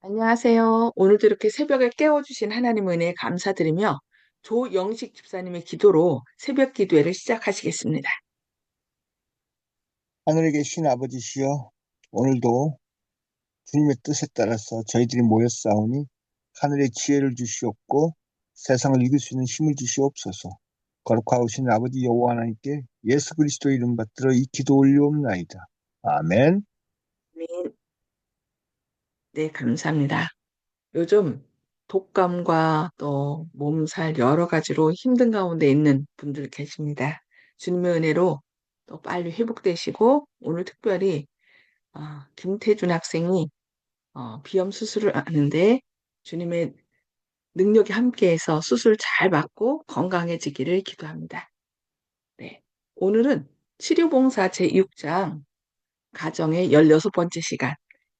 안녕하세요. 오늘도 이렇게 새벽에 깨워주신 하나님 은혜에 감사드리며 조영식 집사님의 기도로 새벽 기도회를 시작하시겠습니다. 하늘에 계신 아버지시여, 오늘도 주님의 뜻에 따라서 저희들이 모였사오니 하늘의 지혜를 주시옵고 세상을 이길 수 있는 힘을 주시옵소서. 거룩하신 아버지 여호와 하나님께 예수 그리스도 이름 받들어 이 기도 올리옵나이다. 아멘. 네, 네, 감사합니다. 요즘 독감과 또 몸살 여러 가지로 힘든 가운데 있는 분들 계십니다. 주님의 은혜로 또 빨리 회복되시고 오늘 특별히 김태준 학생이 비염 수술을 하는데 주님의 능력이 함께해서 수술 잘 받고 건강해지기를 기도합니다. 네. 오늘은 치료봉사 제6장 가정의 16번째 시간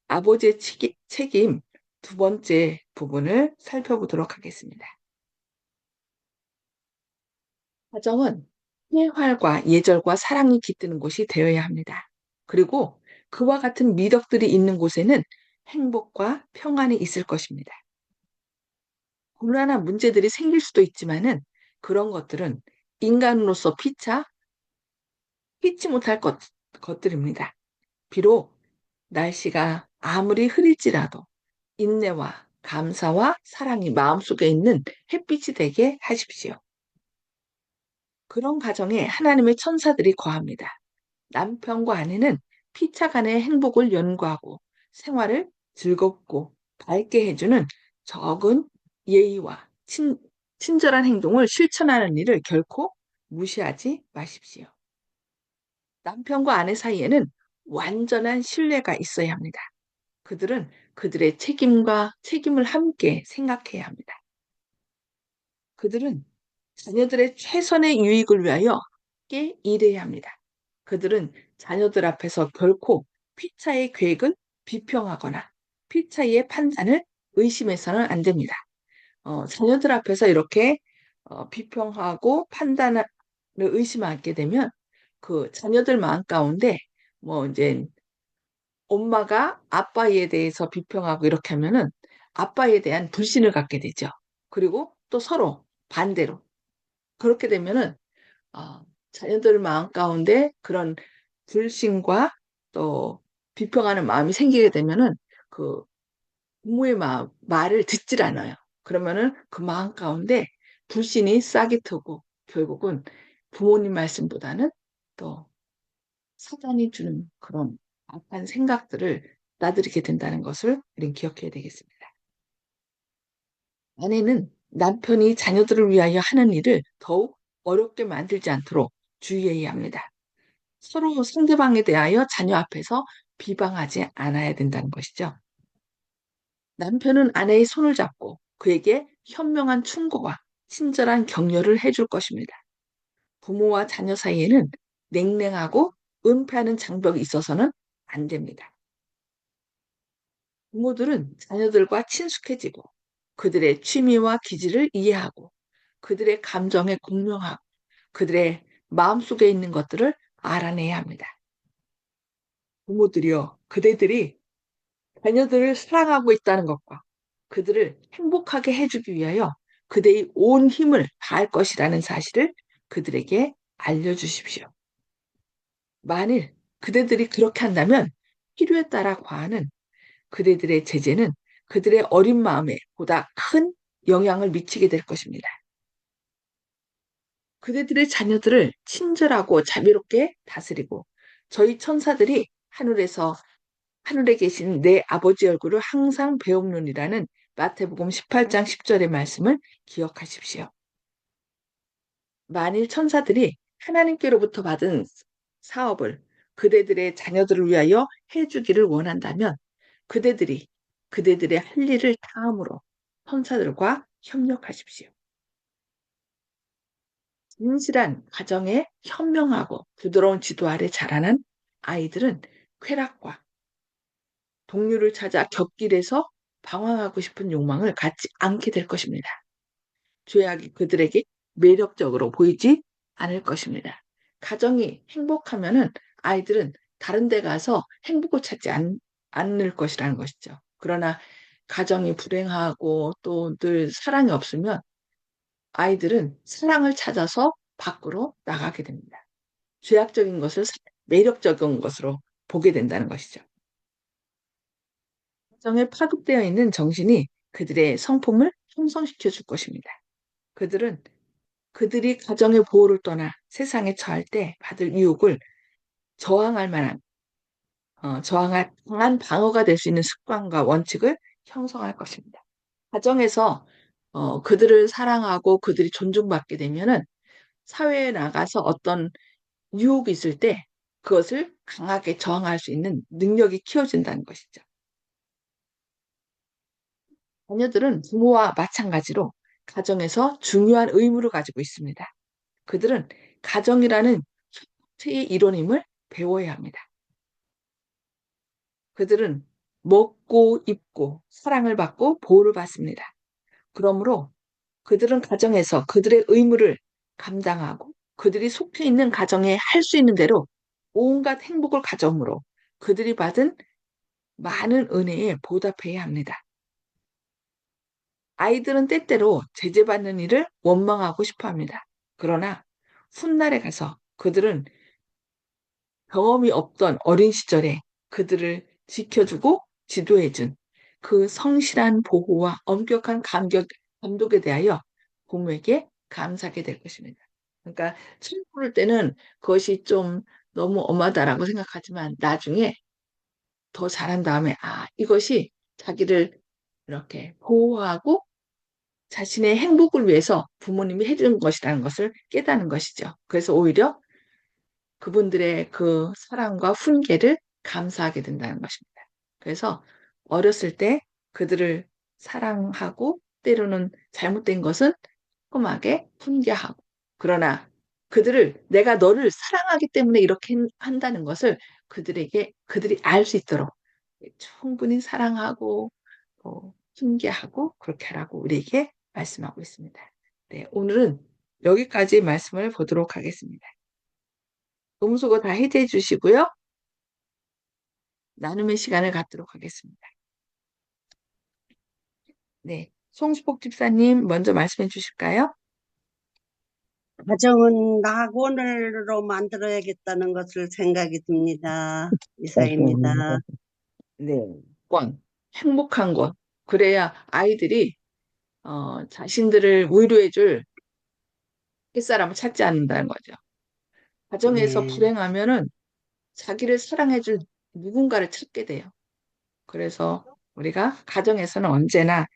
아버지의 책임 두 번째 부분을 살펴보도록 하겠습니다. 가정은 회활과 예절과 사랑이 깃드는 곳이 되어야 합니다. 그리고 그와 같은 미덕들이 있는 곳에는 행복과 평안이 있을 것입니다. 곤란한 문제들이 생길 수도 있지만은 그런 것들은 인간으로서 피치 못할 것들입니다. 비록 날씨가 아무리 흐릴지라도 인내와 감사와 사랑이 마음속에 있는 햇빛이 되게 하십시오. 그런 가정에 하나님의 천사들이 거합니다. 남편과 아내는 피차간의 행복을 연구하고 생활을 즐겁고 밝게 해주는 적은 예의와 친절한 행동을 실천하는 일을 결코 무시하지 마십시오. 남편과 아내 사이에는 완전한 신뢰가 있어야 합니다. 그들은 그들의 책임을 함께 생각해야 합니다. 그들은 자녀들의 최선의 유익을 위하여 함께 일해야 합니다. 그들은 자녀들 앞에서 결코 피차의 계획을 비평하거나 피차의 판단을 의심해서는 안 됩니다. 자녀들 앞에서 이렇게 비평하고 판단을 의심하게 되면 그 자녀들 마음 가운데 뭐 이제 엄마가 아빠에 대해서 비평하고 이렇게 하면은 아빠에 대한 불신을 갖게 되죠. 그리고 또 서로 반대로 그렇게 되면은 자녀들 마음 가운데 그런 불신과 또 비평하는 마음이 생기게 되면은 그 부모의 말을 듣질 않아요. 그러면은 그 마음 가운데 불신이 싹이 트고 결국은 부모님 말씀보다는 또 사단이 주는 그런 악한 생각들을 나들이게 된다는 것을 우린 기억해야 되겠습니다. 아내는 남편이 자녀들을 위하여 하는 일을 더욱 어렵게 만들지 않도록 주의해야 합니다. 서로 상대방에 대하여 자녀 앞에서 비방하지 않아야 된다는 것이죠. 남편은 아내의 손을 잡고 그에게 현명한 충고와 친절한 격려를 해줄 것입니다. 부모와 자녀 사이에는 냉랭하고 은폐하는 장벽이 있어서는 안 됩니다. 부모들은 자녀들과 친숙해지고 그들의 취미와 기질을 이해하고 그들의 감정에 공명하고 그들의 마음속에 있는 것들을 알아내야 합니다. 부모들이요, 그대들이 자녀들을 사랑하고 있다는 것과 그들을 행복하게 해주기 위하여 그대의 온 힘을 다할 것이라는 사실을 그들에게 알려주십시오. 만일 그대들이 그렇게 한다면 필요에 따라 과하는 그대들의 제재는 그들의 어린 마음에 보다 큰 영향을 미치게 될 것입니다. 그대들의 자녀들을 친절하고 자비롭게 다스리고 저희 천사들이 하늘에 계신 내 아버지 얼굴을 항상 배움론이라는 마태복음 18장 10절의 말씀을 기억하십시오. 만일 천사들이 하나님께로부터 받은 사업을 그대들의 자녀들을 위하여 해주기를 원한다면 그대들이 그대들의 할 일을 다함으로 천사들과 협력하십시오. 진실한 가정에 현명하고 부드러운 지도 아래 자라난 아이들은 쾌락과 동료를 찾아 곁길에서 방황하고 싶은 욕망을 갖지 않게 될 것입니다. 죄악이 그들에게 매력적으로 보이지 않을 것입니다. 가정이 행복하면은 아이들은 다른 데 가서 행복을 않을 것이라는 것이죠. 그러나 가정이 불행하고 또 늘 사랑이 없으면 아이들은 사랑을 찾아서 밖으로 나가게 됩니다. 죄악적인 것을 매력적인 것으로 보게 된다는 것이죠. 가정에 파급되어 있는 정신이 그들의 성품을 형성시켜 줄 것입니다. 그들은 그들이 가정의 보호를 떠나 세상에 처할 때 받을 유혹을 저항할 만한, 저항할 강한 방어가 될 수 있는 습관과 원칙을 형성할 것입니다. 가정에서 그들을 사랑하고 그들이 존중받게 되면은 사회에 나가서 어떤 유혹이 있을 때 그것을 강하게 저항할 수 있는 능력이 키워진다는 것이죠. 자녀들은 부모와 마찬가지로 가정에서 중요한 의무를 가지고 있습니다. 그들은 가정이라는 최의 이론임을 배워야 합니다. 그들은 먹고 입고 사랑을 받고 보호를 받습니다. 그러므로 그들은 가정에서 그들의 의무를 감당하고 그들이 속해 있는 가정에 할 수 있는 대로 온갖 행복을 가져오므로 그들이 받은 많은 은혜에 보답해야 합니다. 아이들은 때때로 제재받는 일을 원망하고 싶어 합니다. 그러나 훗날에 가서 그들은 경험이 없던 어린 시절에 그들을 지켜주고 지도해준 그 성실한 보호와 엄격한 감독에 대하여 부모에게 감사하게 될 것입니다. 그러니까 처음 부를 때는 그것이 좀 너무 엄하다라고 생각하지만 나중에 더 잘한 다음에 이것이 자기를 이렇게 보호하고 자신의 행복을 위해서 부모님이 해주는 것이라는 것을 깨닫는 것이죠. 그래서 오히려 그분들의 그 사랑과 훈계를 감사하게 된다는 것입니다. 그래서 어렸을 때 그들을 사랑하고 때로는 잘못된 것은 꼼꼼하게 훈계하고 그러나 그들을 내가 너를 사랑하기 때문에 이렇게 한다는 것을 그들이 알 수 있도록 충분히 사랑하고 훈계하고 그렇게 하라고 우리에게 말씀하고 있습니다. 네, 오늘은 여기까지 말씀을 보도록 하겠습니다. 음소거 다 해제해 주시고요. 나눔의 시간을 갖도록 하겠습니다. 네. 송수복 집사님 먼저 말씀해 주실까요? 가정은 낙원으로 만들어야겠다는 것을 생각이 듭니다. 이사입니다. 네. 권, 행복한 곳. 그래야 아이들이 자신들을 위로해 줄 햇사람을 찾지 않는다는 거죠. 가정에서 네, 불행하면은 자기를 사랑해 줄 누군가를 찾게 돼요. 그래서 우리가 가정에서는 언제나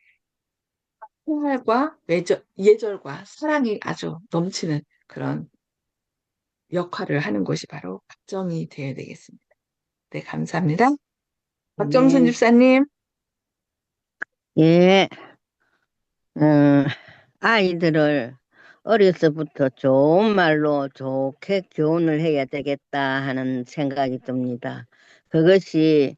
생활과 예절과 사랑이 아주 넘치는 그런 역할을 하는 곳이 바로 가정이 되어야 되겠습니다. 네, 감사합니다. 박정순 네, 집사님. 예, 음, 아이들을 어려서부터 좋은 말로 좋게 교훈을 해야 되겠다 하는 생각이 듭니다. 그것이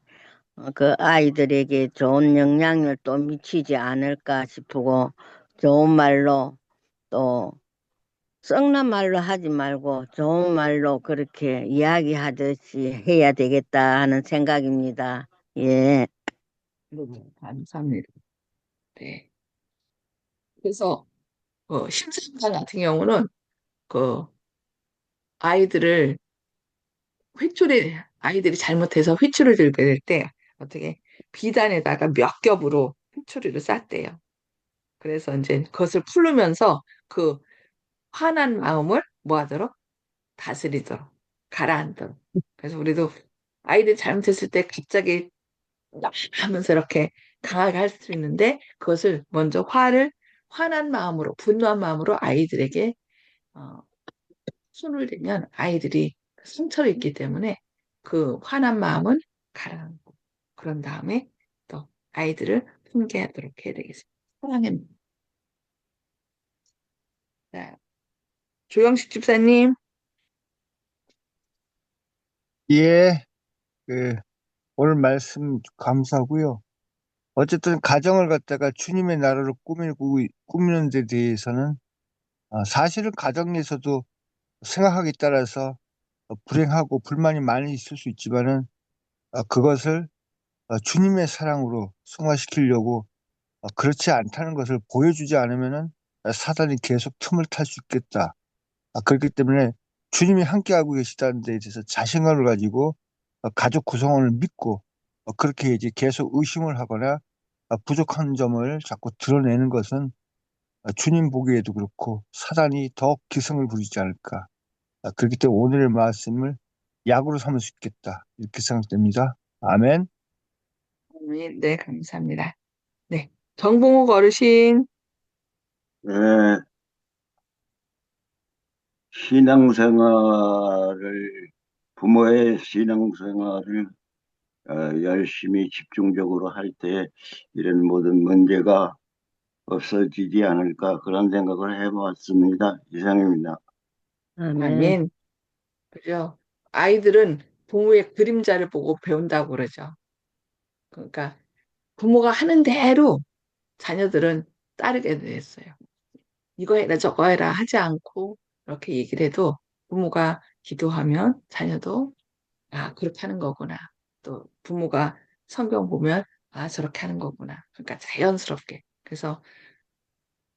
그 아이들에게 좋은 영향을 또 미치지 않을까 싶고, 좋은 말로 또 썩난 말로 하지 말고 좋은 말로 그렇게 이야기하듯이 해야 되겠다 하는 생각입니다. 예. 네, 감사합니다. 네. 그래서 심사위원 같은 경우는 그 아이들을 아이들이 잘못해서 회초리를 들게 될 때 어떻게 비단에다가 몇 겹으로 회초리를 쌌대요. 그래서 이제 그것을 풀으면서 그 화난 마음을 뭐하도록 다스리도록 가라앉도록. 그래서 우리도 아이들 잘못했을 때 갑자기 막 하면서 이렇게 강하게 할 수 있는데 그것을 먼저 화난 마음으로 분노한 마음으로 아이들에게 어, 손을 대면 아이들이 상처를 입기 때문에 그 화난 마음은 가라앉고 그런 다음에 또 아이들을 훈계하도록 해야 되겠습니다. 사랑해. 자, 조영식 집사님. 예, 그, 오늘 말씀 감사하고요. 어쨌든 가정을 갖다가 주님의 나라로 꾸미는 데 대해서는 사실은 가정에서도 생각하기에 따라서 불행하고 불만이 많이 있을 수 있지만은 그것을 주님의 사랑으로 승화시키려고 그렇지 않다는 것을 보여주지 않으면은 사단이 계속 틈을 탈 수 있겠다. 그렇기 때문에 주님이 함께하고 계시다는 데 대해서 자신감을 가지고 가족 구성원을 믿고 그렇게 이제 계속 의심을 하거나 부족한 점을 자꾸 드러내는 것은 주님 보기에도 그렇고 사단이 더 기승을 부리지 않을까. 그렇기 때문에 오늘의 말씀을 약으로 삼을 수 있겠다. 이렇게 생각됩니다. 아멘. 네, 감사합니다. 네, 정봉욱 어르신. 네, 신앙생활을, 부모의 신앙생활을 열심히 집중적으로 할 때 이런 모든 문제가 없어지지 않을까 그런 생각을 해봤습니다. 이상입니다. 아멘. 아멘. 그죠? 아이들은 부모의 그림자를 보고 배운다고 그러죠. 그러니까 부모가 하는 대로 자녀들은 따르게 됐어요. 이거 해라 저거 해라 하지 않고 이렇게 얘기를 해도 부모가 기도하면 자녀도 아 그렇게 하는 거구나. 또 부모가 성경 보면 아 저렇게 하는 거구나. 그러니까 자연스럽게. 그래서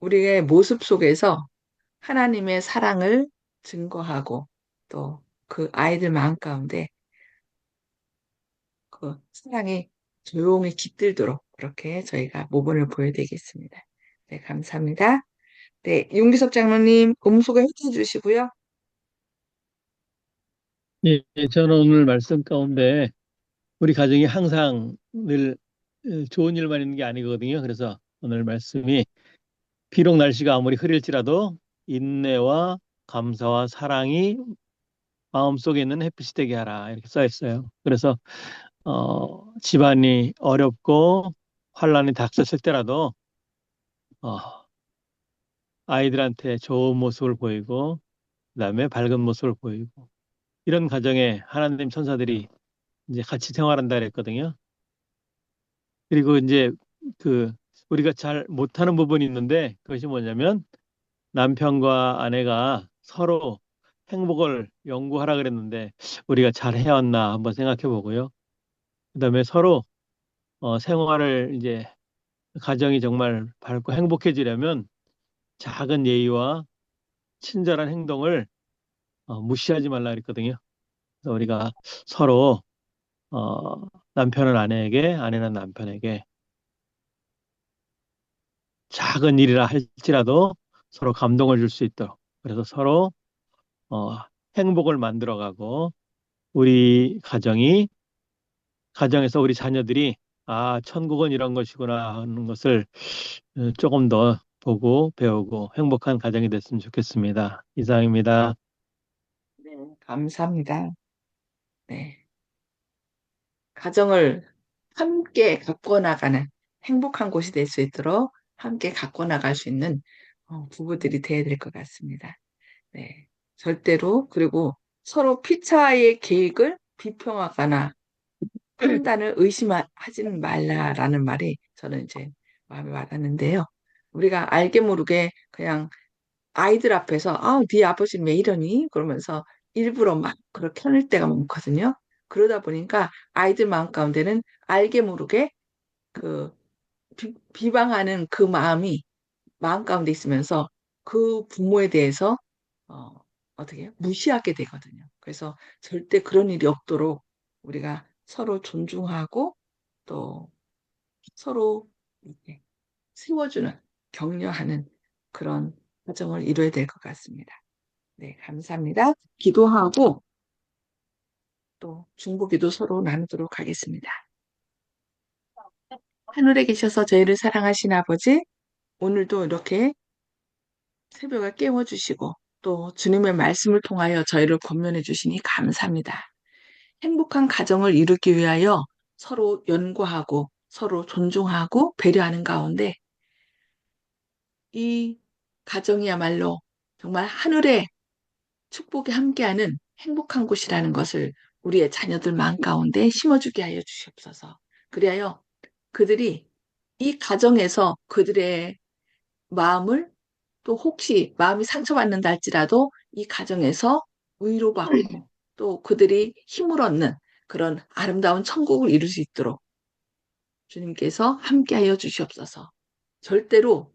우리의 모습 속에서 하나님의 사랑을 증거하고 또 그 아이들 마음 가운데 그 사랑이 조용히 깃들도록 그렇게 저희가 모범을 보여야 되겠습니다. 네, 감사합니다. 네, 윤기석 장로님 음소거 해주해 주시고요. 예, 저는 오늘 말씀 가운데 우리 가정이 항상 늘 좋은 일만 있는 게 아니거든요. 그래서 오늘 말씀이 비록 날씨가 아무리 흐릴지라도 인내와 감사와 사랑이 마음속에 있는 햇빛이 되게 하라 이렇게 써 있어요. 그래서 집안이 어렵고 환란이 닥쳤을 때라도 어, 아이들한테 좋은 모습을 보이고 그다음에 밝은 모습을 보이고 이런 가정에 하나님 천사들이 이제 같이 생활한다 그랬거든요. 그리고 이제 그 우리가 잘 못하는 부분이 있는데 그것이 뭐냐면 남편과 아내가 서로 행복을 연구하라 그랬는데 우리가 잘 해왔나 한번 생각해 보고요. 그다음에 서로 생활을 이제 가정이 정말 밝고 행복해지려면 작은 예의와 친절한 행동을 무시하지 말라 그랬거든요. 그래서 우리가 서로 남편은 아내에게, 아내는 남편에게 작은 일이라 할지라도 서로 감동을 줄 수 있도록 그래서 서로 어, 행복을 만들어가고 우리 가정에서 우리 자녀들이 아, 천국은 이런 것이구나 하는 것을 조금 더 보고 배우고 행복한 가정이 됐으면 좋겠습니다. 이상입니다. 네, 감사합니다. 네, 가정을 함께 가꿔 나가는 행복한 곳이 될 수 있도록 함께 가꿔 나갈 수 있는 부부들이 돼야 될 것 같습니다. 네, 절대로 그리고 서로 피차의 계획을 비평하거나 판단을 의심하지는 말라라는 말이 저는 이제 마음에 와닿는데요. 우리가 알게 모르게 그냥 아이들 앞에서 아, 네 아버지는 왜 이러니? 그러면서 일부러 막 그렇게 하는 때가 많거든요. 그러다 보니까 아이들 마음 가운데는 알게 모르게 그 비방하는 그 마음이 마음 가운데 있으면서 그 부모에 대해서 어, 어떻게 해요? 무시하게 되거든요. 그래서 절대 그런 일이 없도록 우리가 서로 존중하고 또 서로 이렇게 세워주는 격려하는 그런 과정을 이뤄야 될 것 같습니다. 네, 감사합니다. 기도하고 또 중보기도 서로 나누도록 하겠습니다. 하늘에 계셔서 저희를 사랑하신 아버지, 오늘도 이렇게 새벽에 깨워주시고 또 주님의 말씀을 통하여 저희를 권면해 주시니 감사합니다. 행복한 가정을 이루기 위하여 서로 연구하고 서로 존중하고 배려하는 가운데 이 가정이야말로 정말 하늘의 축복이 함께하는 행복한 곳이라는 것을 우리의 자녀들 마음 가운데 심어주게 하여 주시옵소서. 그리하여 그들이 이 가정에서 그들의 마음을 또 혹시 마음이 상처받는다 할지라도 이 가정에서 위로받고 또 그들이 힘을 얻는 그런 아름다운 천국을 이룰 수 있도록 주님께서 함께하여 주시옵소서. 절대로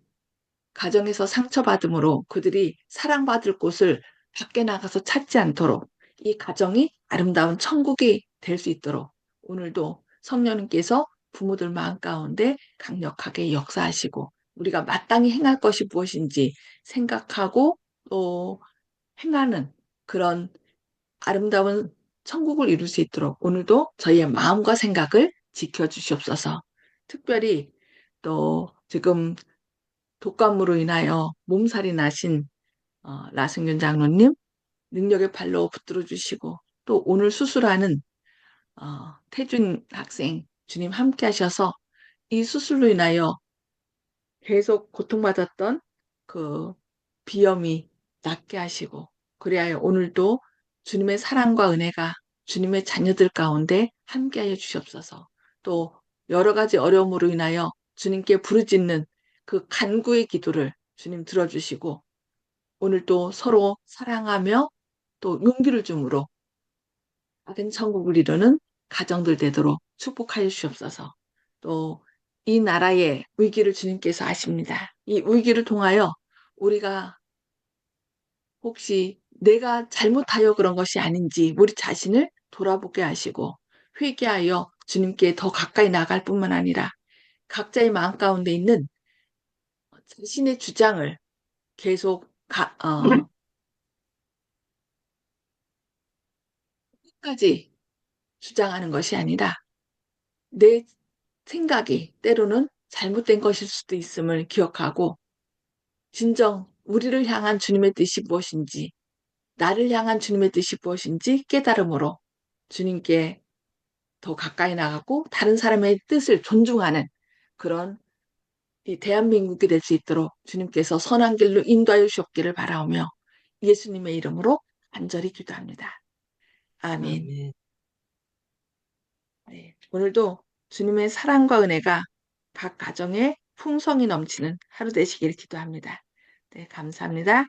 가정에서 상처받음으로 그들이 사랑받을 곳을 밖에 나가서 찾지 않도록 이 가정이 아름다운 천국이 될 수 있도록 오늘도 성령님께서 부모들 마음 가운데 강력하게 역사하시고 우리가 마땅히 행할 것이 무엇인지 생각하고 또 행하는 그런 아름다운 천국을 이룰 수 있도록 오늘도 저희의 마음과 생각을 지켜주시옵소서. 특별히 또 지금 독감으로 인하여 몸살이 나신 라승균 장로님 능력의 발로 붙들어 주시고 또 오늘 수술하는 태준 학생 주님 함께 하셔서 이 수술로 인하여 계속 고통받았던 그 비염이 낫게 하시고 그리하여 오늘도 주님의 사랑과 은혜가 주님의 자녀들 가운데 함께하여 주시옵소서. 또 여러 가지 어려움으로 인하여 주님께 부르짖는 그 간구의 기도를 주님 들어주시고 오늘도 서로 사랑하며 또 용기를 줌으로 작은 천국을 이루는 가정들 되도록 축복하여 주시옵소서. 또 이 나라의 위기를 주님께서 아십니다. 이 위기를 통하여 우리가 혹시 내가 잘못하여 그런 것이 아닌지 우리 자신을 돌아보게 하시고 회개하여 주님께 더 가까이 나갈 뿐만 아니라 각자의 마음 가운데 있는 자신의 주장을 계속 끝까지 주장하는 것이 아니라 내 생각이 때로는 잘못된 것일 수도 있음을 기억하고 진정 우리를 향한 주님의 뜻이 무엇인지 나를 향한 주님의 뜻이 무엇인지 깨달음으로 주님께 더 가까이 나가고 다른 사람의 뜻을 존중하는 그런 이 대한민국이 될 수 있도록 주님께서 선한 길로 인도하여 주옵기를 바라오며 예수님의 이름으로 간절히 기도합니다. 아멘. 아멘. 네, 오늘도 주님의 사랑과 은혜가 각 가정에 풍성이 넘치는 하루 되시기를 기도합니다. 네, 감사합니다.